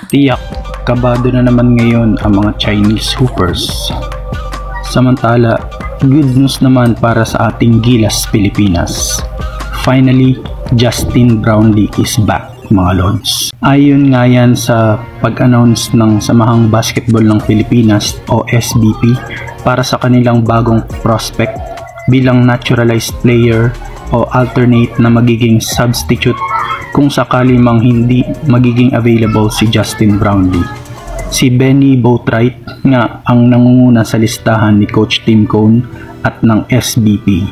Tiyak, kabado na naman ngayon ang mga Chinese hoopers. Samantala, good news naman para sa ating Gilas Pilipinas. Finally, Justin Brownlee is back, mga lods. Ayon nga yan sa pag-announce ng Samahang Basketball ng Pilipinas o SBP para sa kanilang bagong prospect bilang naturalized player o alternate na magiging substitute kung sakali mang hindi magiging available si Justin Brownlee. Si Benny Boatwright nga ang nangunguna sa listahan ni Coach Tim Cone at ng SBP.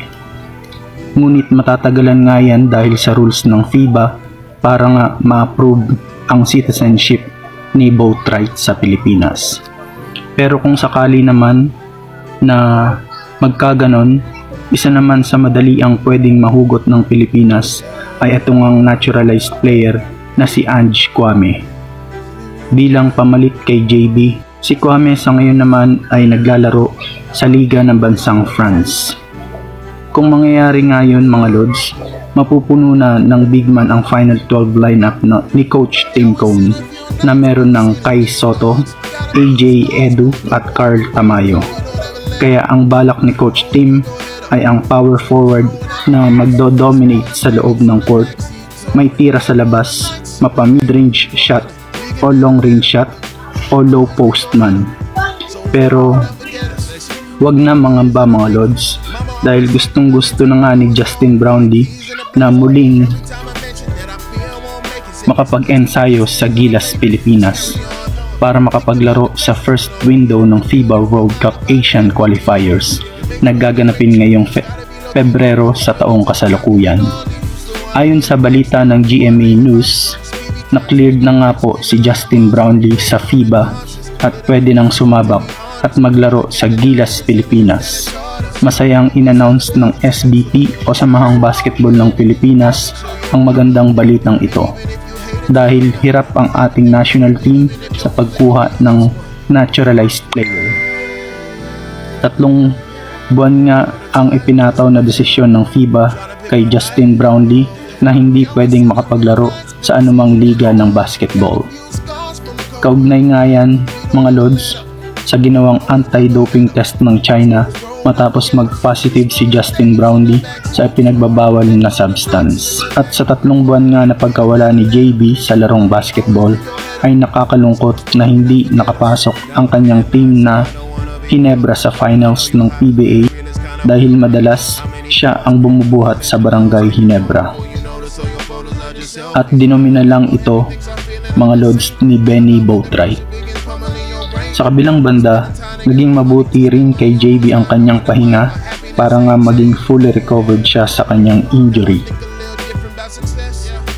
Ngunit matatagalan nga yan dahil sa rules ng FIBA para nga ma-approve ang citizenship ni Boatwright sa Pilipinas. Pero kung sakali naman na magkaganon, isa naman sa madali ang pwedeng mahugot ng Pilipinas ay itong ang naturalized player na si Ange Kouame. Bilang pamalit kay JB, si Kouame sa ngayon naman ay naglalaro sa liga ng bansang France. Kung mangyayari ngayon mga lods, mapupuno na ng big man ang final 12 lineup ni Coach Tim Cone na meron ng Kai Soto, AJ Edu at Carl Tamayo. Kaya ang balak ni Coach Tim ay ang power forward na magdo-dominate sa loob ng court, may tira sa labas, mapa mid-range shot o long range shot o low post man. Pero wag na mangamba mga lods dahil gustong gusto na nga ni Justin Brownlee na muling makapag-ensayo sa Gilas Pilipinas para makapaglaro sa first window ng FIBA World Cup Asian Qualifiers na gaganapin ngayong Pebrero sa taong kasalukuyan. Ayon sa balita ng GMA News, na-cleared na nga po si Justin Brownlee sa FIBA at pwede nang sumabak at maglaro sa Gilas Pilipinas. Masayang in-announce ng SBP o Samahang Basketball ng Pilipinas ang magandang balitang ito dahil hirap ang ating national team sa pagkuha ng naturalized player. 3 buwan nga ang ipinataw na desisyon ng FIBA kay Justin Brownlee na hindi pwedeng makapaglaro sa anumang liga ng basketball. Kaugnay nga yan mga lods sa ginawang anti-doping test ng China matapos mag-positive si Justin Brownlee sa ipinagbabawal na substance. At sa 3 buwan nga na pagkawala ni JB sa larong basketball ay nakakalungkot na hindi nakapasok ang kanyang team na Ginebra sa finals ng PBA dahil madalas siya ang bumubuhat sa Barangay Ginebra. At dinomina lang ito mga lods ni Benny Boatwright. Sa kabilang banda, naging mabuti rin kay JB ang kanyang pahinga para nga maging fully recovered siya sa kanyang injury.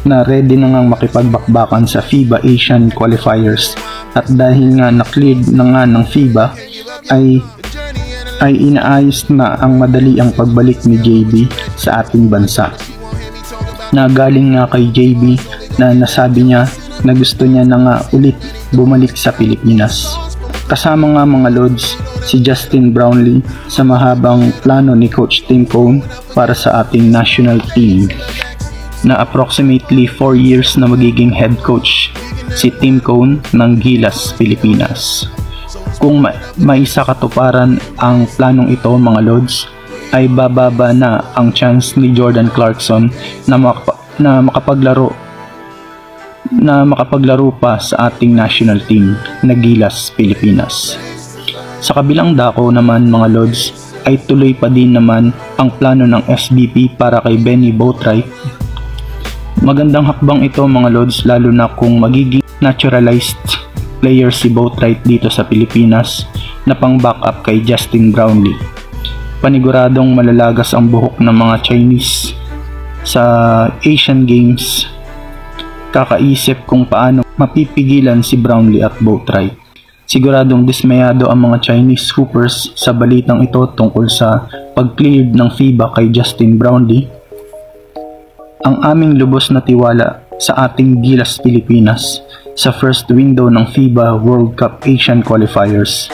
Na ready na nga makipagbakbakan sa FIBA Asian Qualifiers at dahil nga na-cleared na nga ng FIBA ay inaayos na ang madali ang pagbalik ni JB sa ating bansa. Na galing nga kay JB na nasabi niya na gusto niya na nga ulit bumalik sa Pilipinas. Kasama nga mga lods si Justin Brownlee sa mahabang plano ni Coach Tim Cone para sa ating national team na approximately 4 years na magiging head coach si Tim Cone ng Gilas Pilipinas. Kung maisa katuparan ang planong ito mga lods, ay bababa na ang chance ni Jordan Clarkson na makapaglaro pa sa ating national team na Gilas Pilipinas. Sa kabilang dako naman mga lods, ay tuloy pa din naman ang plano ng SBP para kay Benny Boatwright. Magandang hakbang ito mga lods lalo na kung magiging naturalized player si Boatwright dito sa Pilipinas na pang backup kay Justin Brownlee. Paniguradong malalagas ang buhok ng mga Chinese sa Asian Games. Kakaisip kung paano mapipigilan si Brownlee at Boatwright. Siguradong dismayado ang mga Chinese hoopers sa balitang ito tungkol sa pag-cleared ng FIBA kay Justin Brownlee. Ang aming lubos na tiwala sa ating Gilas Pilipinas sa first window ng FIBA World Cup Asian Qualifiers.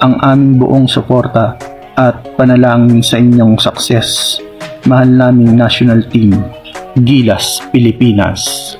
Ang aming buong suporta at panalangin sa inyong success. Mahal naming national team, Gilas Pilipinas.